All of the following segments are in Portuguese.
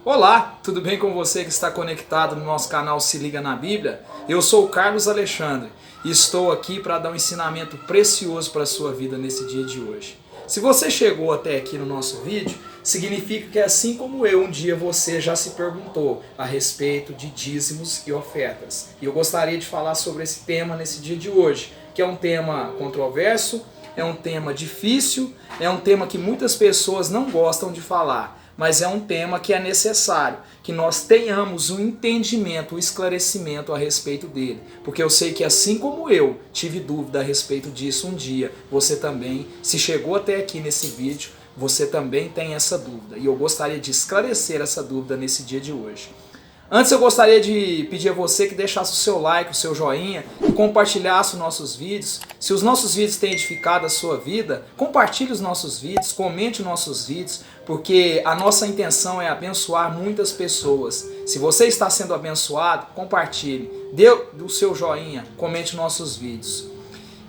Olá, tudo bem com você que está conectado no nosso canal Se Liga na Bíblia? Eu sou o Carlos Alexandre e estou aqui para dar um ensinamento precioso para a sua vida nesse dia de hoje. Se você chegou até aqui no nosso vídeo, significa que assim como eu, um dia você já se perguntou a respeito de dízimos e ofertas. E eu gostaria de falar sobre esse tema nesse dia de hoje, que é um tema controverso, é um tema difícil, é um tema que muitas pessoas não gostam de falar, mas é um tema que é necessário que nós tenhamos um entendimento, um esclarecimento a respeito dele. Porque eu sei que assim como eu tive dúvida a respeito disso um dia, você também, se chegou até aqui nesse vídeo, você também tem essa dúvida. E eu gostaria de esclarecer essa dúvida nesse dia de hoje. Antes eu gostaria de pedir a você que deixasse o seu like, o seu joinha e compartilhasse os nossos vídeos. Se os nossos vídeos têm edificado a sua vida, compartilhe os nossos vídeos, comente os nossos vídeos, porque a nossa intenção é abençoar muitas pessoas. Se você está sendo abençoado, compartilhe, dê o seu joinha, comente os nossos vídeos.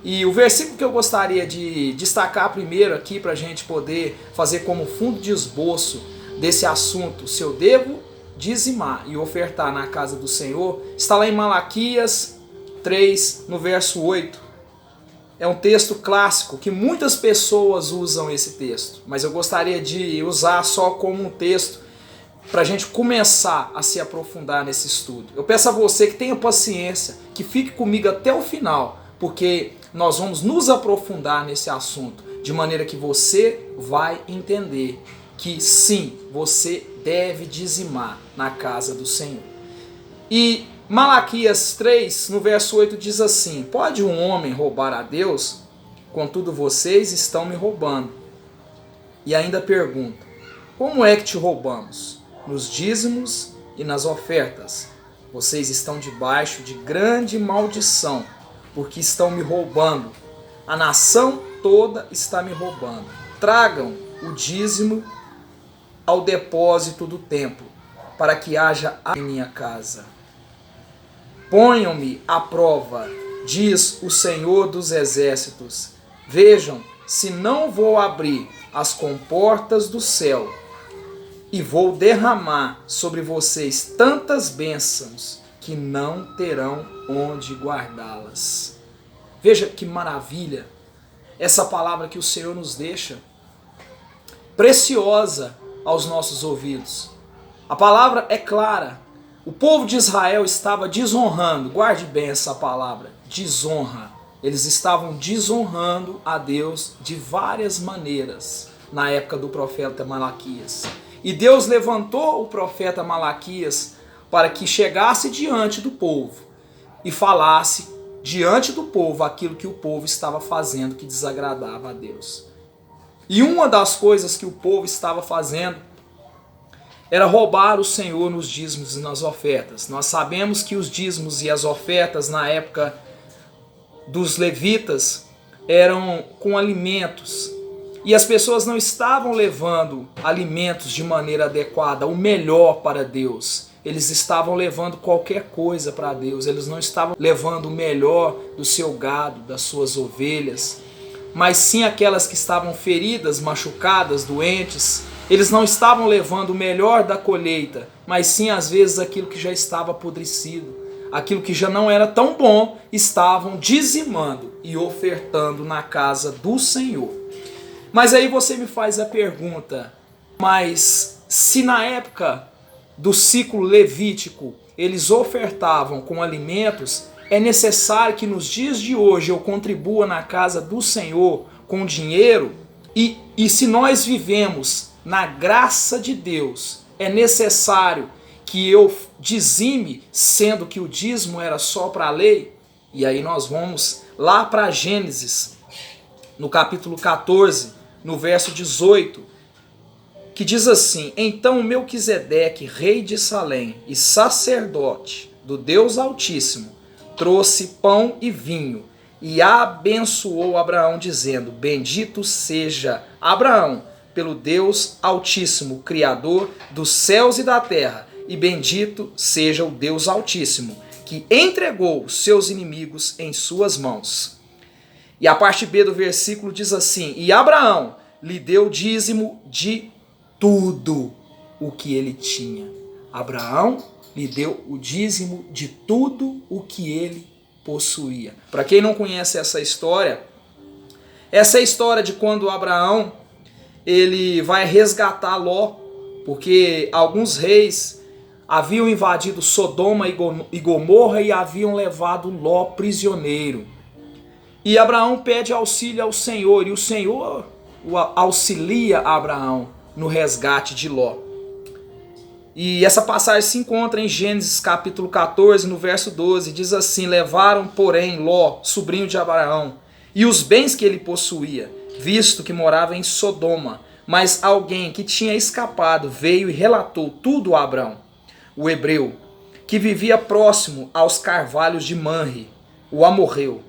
E o versículo que eu gostaria de destacar primeiro aqui para a gente poder fazer como fundo de esboço desse assunto, se eu devo dizimar e ofertar na casa do Senhor, está lá em Malaquias 3, no verso 8. É um texto clássico que muitas pessoas usam esse texto, mas eu gostaria de usar só como um texto para a gente começar a se aprofundar nesse estudo. Eu peço a você que tenha paciência, que fique comigo até o final, porque nós vamos nos aprofundar nesse assunto, de maneira que você vai entender que sim, você deve dizimar na casa do Senhor. E Malaquias 3, no verso 8, diz assim: pode um homem roubar a Deus? Contudo vocês estão me roubando. E ainda pergunta: como é que te roubamos? Nos dízimos e nas ofertas. Vocês estão debaixo de grande maldição, porque estão me roubando. A nação toda está me roubando. Tragam o dízimo ao depósito do templo, para que haja em minha casa. Ponham-me à prova, diz o Senhor dos Exércitos. Vejam se não vou abrir as comportas do céu e vou derramar sobre vocês tantas bênçãos que não terão onde guardá-las. Veja que maravilha essa palavra que o Senhor nos deixa, preciosa aos nossos ouvidos. A palavra é clara. O povo de Israel estava desonrando, guarde bem essa palavra, desonra. Eles estavam desonrando a Deus de várias maneiras na época do profeta Malaquias. E Deus levantou o profeta Malaquias para que chegasse diante do povo e falasse diante do povo aquilo que o povo estava fazendo que desagradava a Deus. E uma das coisas que o povo estava fazendo era roubar o Senhor nos dízimos e nas ofertas. Nós sabemos que os dízimos e as ofertas na época dos levitas eram com alimentos. E as pessoas não estavam levando alimentos de maneira adequada, o melhor para Deus. Eles estavam levando qualquer coisa para Deus. Eles não estavam levando o melhor do seu gado, das suas ovelhas, mas sim aquelas que estavam feridas, machucadas, doentes. Eles não estavam levando o melhor da colheita, mas sim às vezes aquilo que já estava apodrecido, aquilo que já não era tão bom, estavam dizimando e ofertando na casa do Senhor. Mas aí você me faz a pergunta, mas se na época do ciclo levítico eles ofertavam com alimentos, é necessário que nos dias de hoje eu contribua na casa do Senhor com dinheiro? E se nós vivemos na graça de Deus, é necessário que eu dizime, sendo que o dízimo era só para a lei? E aí nós vamos lá para Gênesis, no capítulo 14, no verso 18, que diz assim: então Melquisedeque, rei de Salém e sacerdote do Deus Altíssimo, trouxe pão e vinho e abençoou Abraão, dizendo: bendito seja Abraão pelo Deus Altíssimo, Criador dos céus e da terra, e bendito seja o Deus Altíssimo, que entregou os seus inimigos em suas mãos. E a parte B do versículo diz assim: e Abraão lhe deu dízimo de tudo. o que ele tinha. Abraão lhe deu o dízimo de tudo o que ele possuía. Para quem não conhece essa é a história de quando Abraão ele vai resgatar Ló, porque alguns reis haviam invadido Sodoma e Gomorra e haviam levado Ló prisioneiro. E Abraão pede auxílio ao Senhor, e o Senhor auxilia Abraão no resgate de Ló. E essa passagem se encontra em Gênesis capítulo 14, no verso 12, diz assim: levaram, porém, Ló, sobrinho de Abraão, e os bens que ele possuía, visto que morava em Sodoma, mas alguém que tinha escapado veio e relatou tudo a Abraão, o hebreu, que vivia próximo aos carvalhos de Manre, o amorreu.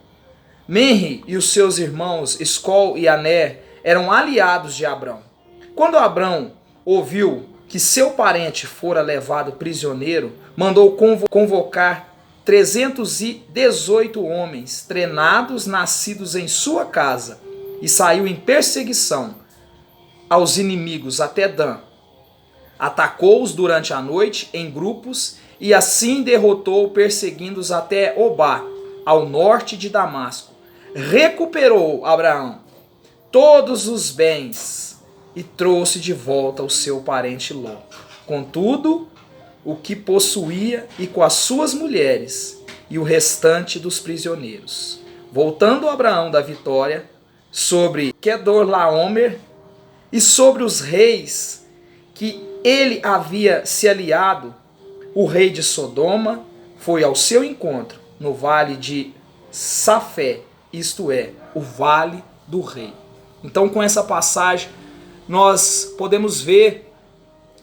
Menre e os seus irmãos Escol e Aner eram aliados de Abrão. Quando Abrão ouviu que seu parente fora levado prisioneiro, mandou convocar 318 homens treinados, nascidos em sua casa, e saiu em perseguição aos inimigos até Dan. Atacou-os durante a noite em grupos e assim derrotou, perseguindo-os até Obá, ao norte de Damasco. Recuperou Abraão todos os bens e trouxe de volta o seu parente Ló, com tudo o que possuía e com as suas mulheres e o restante dos prisioneiros. Voltando Abraão da vitória sobre Quedorlaomer e sobre os reis que ele havia se aliado, o rei de Sodoma foi ao seu encontro no vale de Safé, isto é, o vale do rei. Então, com essa passagem, nós podemos ver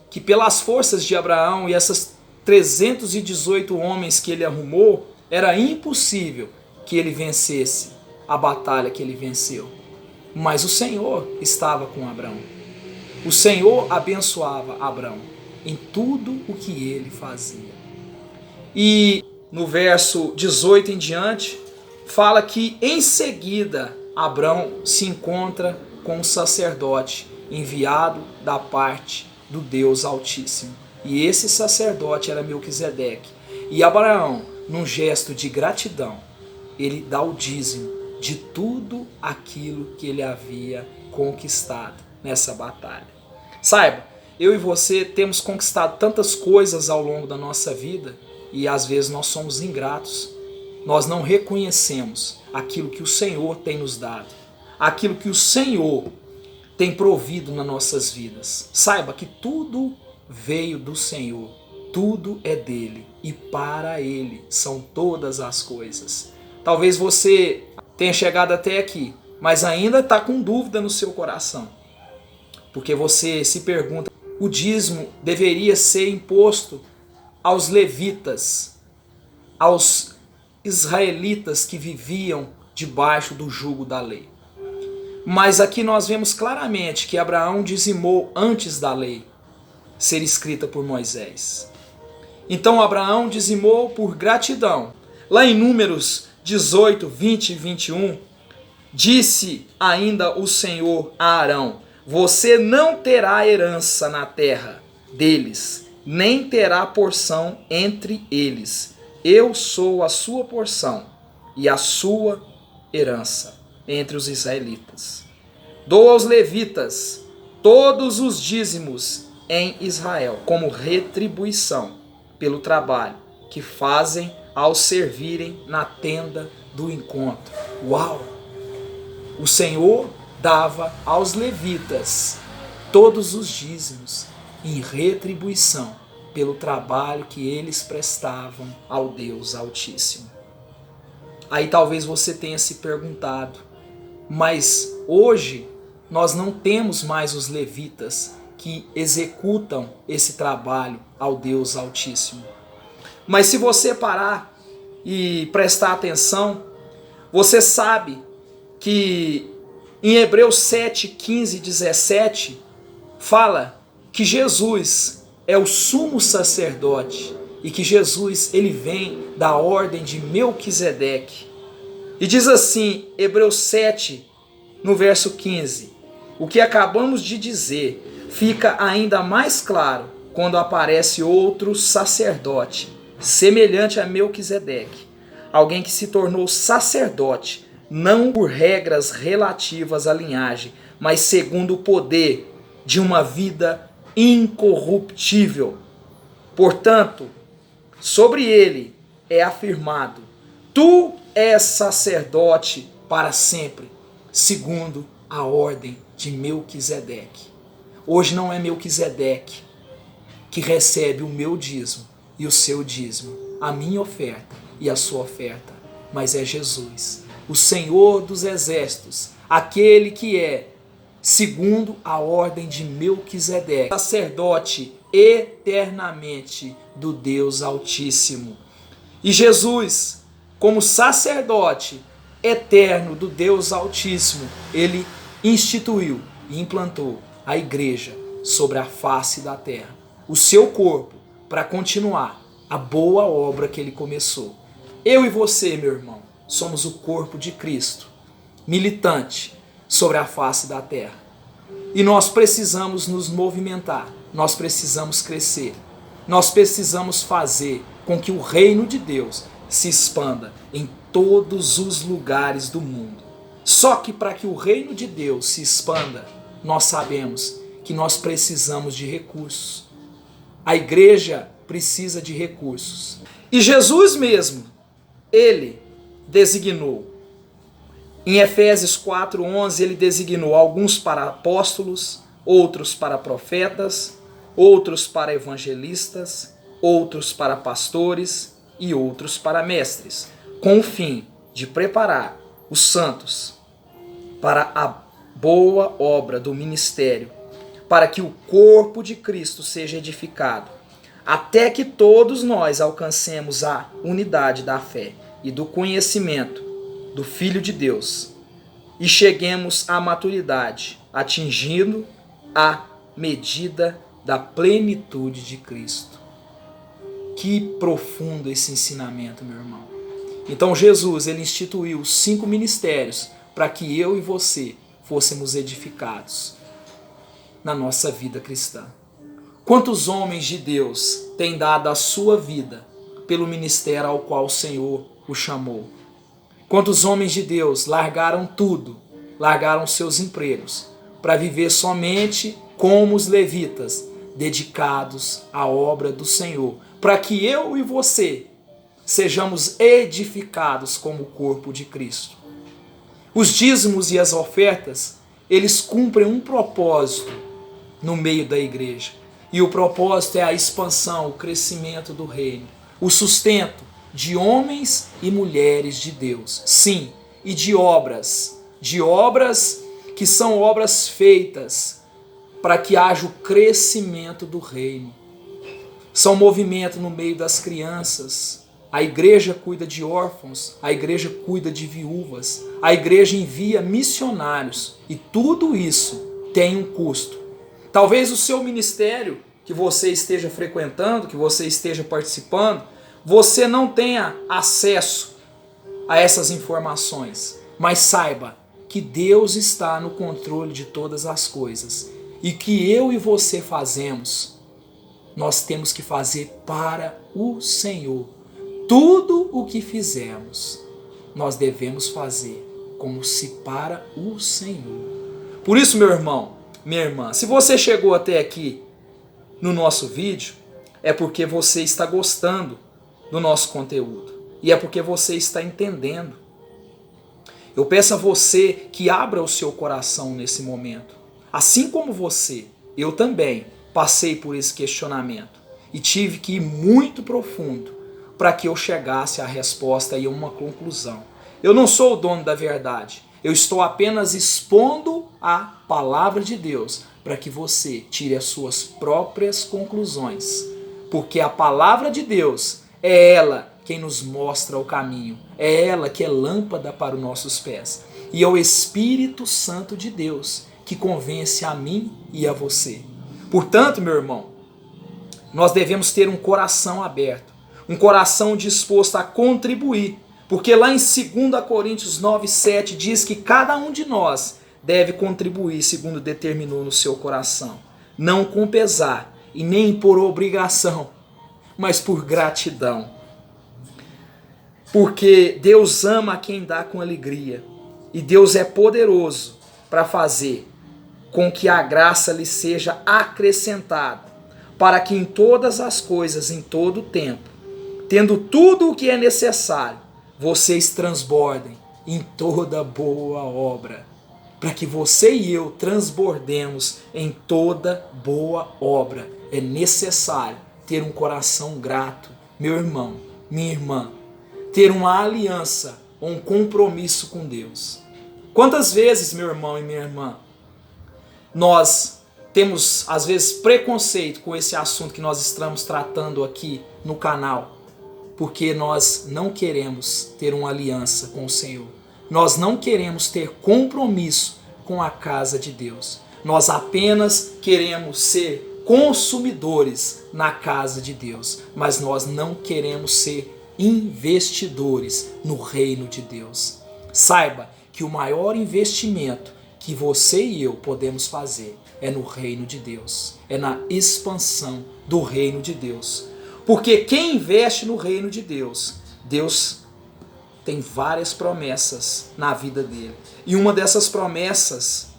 que pelas forças de Abraão e essas 318 homens que ele arrumou, era impossível que ele vencesse a batalha que ele venceu. Mas o Senhor estava com Abraão. O Senhor abençoava Abraão em tudo o que ele fazia. E no verso 18 em diante, fala que em seguida Abraão se encontra com um sacerdote enviado da parte do Deus Altíssimo. E esse sacerdote era Melquisedeque. E Abraão, num gesto de gratidão, ele dá o dízimo de tudo aquilo que ele havia conquistado nessa batalha. Saiba, eu e você temos conquistado tantas coisas ao longo da nossa vida e às vezes nós somos ingratos. Nós não reconhecemos aquilo que o Senhor tem nos dado, aquilo que o Senhor tem provido nas nossas vidas. Saiba que tudo veio do Senhor, tudo é dele e para ele são todas as coisas. Talvez você tenha chegado até aqui, mas ainda está com dúvida no seu coração, porque você se pergunta: o dízimo deveria ser imposto aos levitas, aos israelitas que viviam debaixo do jugo da lei. Mas aqui nós vemos claramente que Abraão dizimou antes da lei ser escrita por Moisés. Então Abraão dizimou por gratidão. Lá em Números 18, 20 e 21, disse ainda o Senhor a Arão: você não terá herança na terra deles, nem terá porção entre eles. Eu sou a sua porção e a sua herança entre os israelitas. Dou aos levitas todos os dízimos em Israel, como retribuição pelo trabalho que fazem ao servirem na tenda do encontro. Uau! O Senhor dava aos levitas todos os dízimos em retribuição pelo trabalho que eles prestavam ao Deus Altíssimo. Aí talvez você tenha se perguntado: mas hoje nós não temos mais os levitas que executam esse trabalho ao Deus Altíssimo. Mas se você parar e prestar atenção, você sabe que em Hebreus 7, 15 e 17 fala que Jesus é o sumo sacerdote e que Jesus ele vem da ordem de Melquisedeque. E diz assim, Hebreus 7, no verso 15, o que acabamos de dizer fica ainda mais claro quando aparece outro sacerdote, semelhante a Melquisedeque, alguém que se tornou sacerdote, não por regras relativas à linhagem, mas segundo o poder de uma vida incorruptível. Portanto, sobre ele é afirmado: tu és sacerdote para sempre, segundo a ordem de Melquisedeque. Hoje não é Melquisedeque que recebe o meu dízimo e o seu dízimo, a minha oferta e a sua oferta, mas é Jesus, o Senhor dos exércitos, aquele que é segundo a ordem de Melquisedeque, sacerdote eternamente do Deus Altíssimo. E Jesus, como sacerdote eterno do Deus Altíssimo, ele instituiu e implantou a igreja sobre a face da terra, o seu corpo, para continuar a boa obra que ele começou. Eu e você, meu irmão, somos o corpo de Cristo, militante sobre a face da terra. E nós precisamos nos movimentar, nós precisamos crescer, nós precisamos fazer com que o reino de Deus se expanda em todos os lugares do mundo. Só que para que o reino de Deus se expanda, nós sabemos que nós precisamos de recursos. A igreja precisa de recursos. E Jesus mesmo, ele designou. Em Efésios 4:11, ele designou alguns para apóstolos, outros para profetas, outros para evangelistas, outros para pastores e outros para mestres, com o fim de preparar os santos para a boa obra do ministério, para que o corpo de Cristo seja edificado, até que todos nós alcancemos a unidade da fé e do conhecimento do Filho de Deus e cheguemos à maturidade, atingindo a medida da plenitude de Cristo. Que profundo esse ensinamento, meu irmão. Então Jesus, ele instituiu 5 ministérios para que eu e você fôssemos edificados na nossa vida cristã. Quantos homens de Deus têm dado a sua vida pelo ministério ao qual o Senhor o chamou? Quantos homens de Deus largaram tudo, largaram seus empregos, para viver somente como os levitas, dedicados à obra do Senhor, para que eu e você sejamos edificados como o corpo de Cristo. Os dízimos e as ofertas, eles cumprem um propósito no meio da igreja. E o propósito é a expansão, o crescimento do reino, o sustento de homens e mulheres de Deus. Sim, e de obras que são obras feitas para que haja o crescimento do reino. São movimentos no meio das crianças. A igreja cuida de órfãos, a igreja cuida de viúvas, a igreja envia missionários e tudo isso tem um custo. Talvez o seu ministério que você esteja frequentando, que você esteja participando, você não tenha acesso a essas informações, mas saiba que Deus está no controle de todas as coisas e que eu e você fazemos, nós temos que fazer para o Senhor. Tudo o que fizermos, nós devemos fazer como se para o Senhor. Por isso, meu irmão, minha irmã, se você chegou até aqui no nosso vídeo, é porque você está gostando do nosso conteúdo e é porque você está entendendo. Eu peço a você que abra o seu coração nesse momento. Assim como você, eu também passei por esse questionamento e tive que ir muito profundo para que eu chegasse à resposta e a uma conclusão. Eu não sou o dono da verdade, eu estou apenas expondo a palavra de Deus para que você tire as suas próprias conclusões, porque a palavra de Deus é ela quem nos mostra o caminho, é ela que é lâmpada para os nossos pés, e é o Espírito Santo de Deus que convence a mim e a você. Portanto, meu irmão, nós devemos ter um coração aberto, um coração disposto a contribuir, porque lá em 2 Coríntios 9:7 diz que cada um de nós deve contribuir segundo determinou no seu coração, não com pesar e nem por obrigação, mas por gratidão. Porque Deus ama quem dá com alegria, e Deus é poderoso para fazer com que a graça lhe seja acrescentada, para que em todas as coisas, em todo o tempo, tendo tudo o que é necessário, vocês transbordem em toda boa obra. Para que você e eu transbordemos em toda boa obra, é necessário ter um coração grato, meu irmão, minha irmã, ter uma aliança, um compromisso com Deus. Quantas vezes, meu irmão e minha irmã, nós temos, às vezes, preconceito com esse assunto que nós estamos tratando aqui no canal, porque nós não queremos ter uma aliança com o Senhor. Nós não queremos ter compromisso com a casa de Deus. Nós apenas queremos ser consumidores na casa de Deus, mas nós não queremos ser investidores no reino de Deus. Saiba que o maior investimento que você e eu podemos fazer é no reino de Deus, é na expansão do reino de Deus. Porque quem investe no reino de Deus, Deus tem várias promessas na vida dele. E uma dessas promessas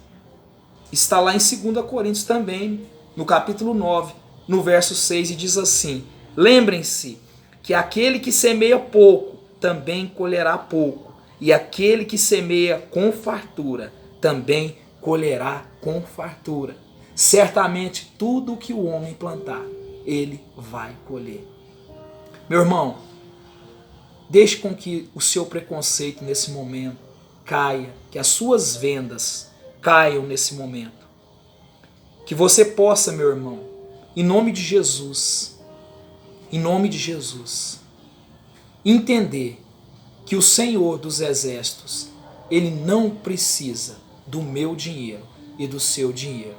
está lá em 2 Coríntios também, no capítulo 9, no verso 6, e diz assim: lembrem-se que aquele que semeia pouco também colherá pouco, e aquele que semeia com fartura também colherá com fartura. Certamente tudo o que o homem plantar, ele vai colher. Meu irmão, deixe com que o seu preconceito nesse momento caia, que as suas vendas caiam nesse momento. Que você possa, meu irmão, em nome de Jesus, entender que o Senhor dos Exércitos, Ele não precisa do meu dinheiro e do seu dinheiro,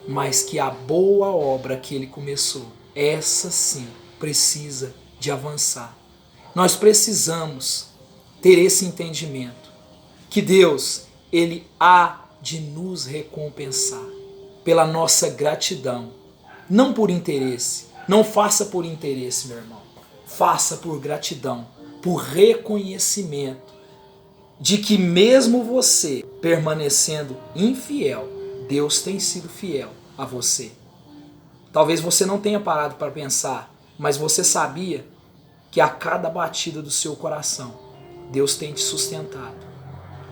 mas que a boa obra que Ele começou, essa sim precisa de avançar. Nós precisamos ter esse entendimento, que Deus, Ele há de nos recompensar pela nossa gratidão, não por interesse. Não faça por interesse, meu irmão. Faça por gratidão, por reconhecimento de que mesmo você permanecendo infiel, Deus tem sido fiel a você. Talvez você não tenha parado para pensar, mas você sabia que a cada batida do seu coração, Deus tem te sustentado.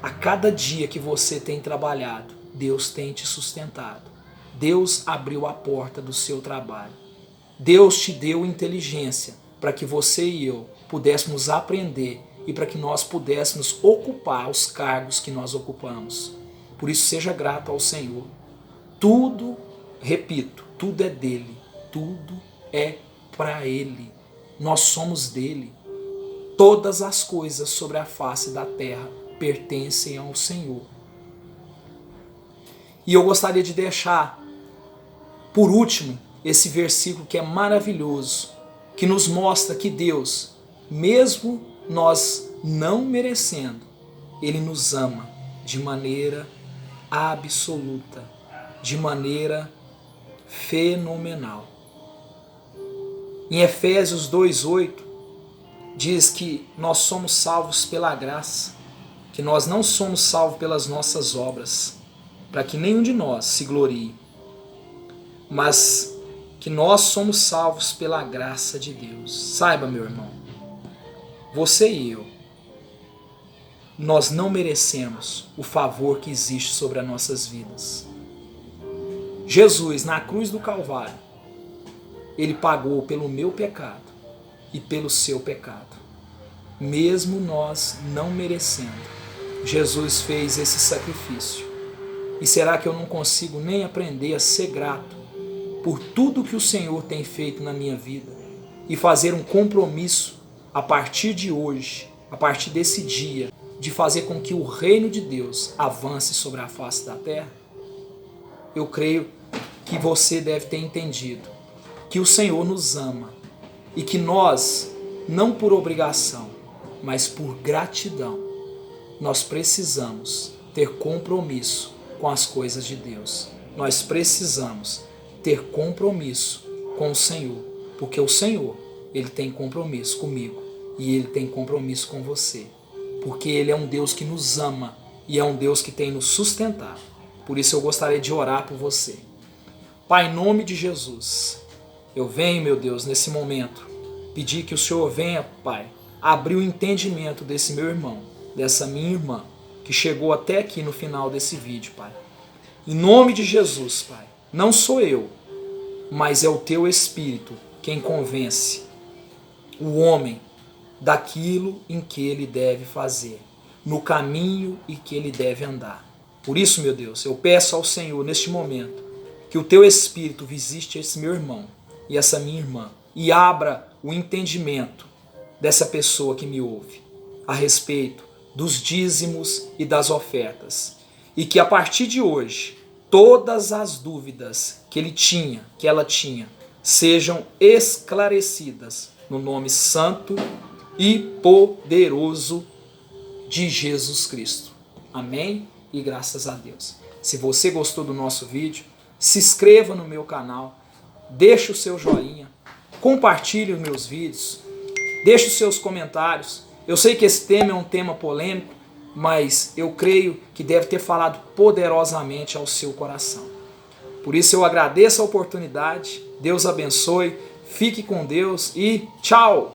A cada dia que você tem trabalhado, Deus tem te sustentado. Deus abriu a porta do seu trabalho. Deus te deu inteligência para que você e eu pudéssemos aprender e para que nós pudéssemos ocupar os cargos que nós ocupamos. Por isso, seja grato ao Senhor. Tudo, repito, tudo é dele. Tudo é para Ele. Nós somos dele. Todas as coisas sobre a face da terra pertencem ao Senhor. E eu gostaria de deixar, por último, esse versículo que é maravilhoso, que nos mostra que Deus, mesmo nós não merecendo, Ele nos ama de maneira absoluta, de maneira fenomenal. Em Efésios 2:8 diz que nós somos salvos pela graça, que nós não somos salvos pelas nossas obras, para que nenhum de nós se glorie, mas que nós somos salvos pela graça de Deus. Saiba, meu irmão, você e eu, nós não merecemos o favor que existe sobre as nossas vidas. Jesus, na cruz do Calvário, Ele pagou pelo meu pecado e pelo seu pecado. Mesmo nós não merecendo, Jesus fez esse sacrifício. E será que eu não consigo nem aprender a ser grato por tudo que o Senhor tem feito na minha vida e fazer um compromisso a partir de hoje, a partir desse dia, de fazer com que o reino de Deus avance sobre a face da terra? Eu creio que você deve ter entendido que o Senhor nos ama e que nós, não por obrigação, mas por gratidão, nós precisamos ter compromisso com as coisas de Deus. Nós precisamos ter compromisso com o Senhor, porque o Senhor, Ele tem compromisso comigo e Ele tem compromisso com você, porque Ele é um Deus que nos ama e é um Deus que tem nos sustentado. Por isso eu gostaria de orar por você. Pai, em nome de Jesus, eu venho, meu Deus, nesse momento, pedir que o Senhor venha, Pai, abrir o entendimento desse meu irmão, dessa minha irmã, que chegou até aqui no final desse vídeo, Pai. Em nome de Jesus, Pai, não sou eu, mas é o Teu Espírito quem convence o homem daquilo em que ele deve fazer, no caminho em que ele deve andar. Por isso, meu Deus, eu peço ao Senhor neste momento que o Teu Espírito visite esse meu irmão e essa minha irmã e abra o entendimento dessa pessoa que me ouve a respeito dos dízimos e das ofertas. E que a partir de hoje, todas as dúvidas que ele tinha, que ela tinha, sejam esclarecidas no nome santo e poderoso de Jesus Cristo. Amém? E graças a Deus. Se você gostou do nosso vídeo, se inscreva no meu canal, deixe o seu joinha, compartilhe os meus vídeos, deixe os seus comentários. Eu sei que esse tema é um tema polêmico, mas eu creio que deve ter falado poderosamente ao seu coração. Por isso eu agradeço a oportunidade, Deus abençoe, fique com Deus e tchau!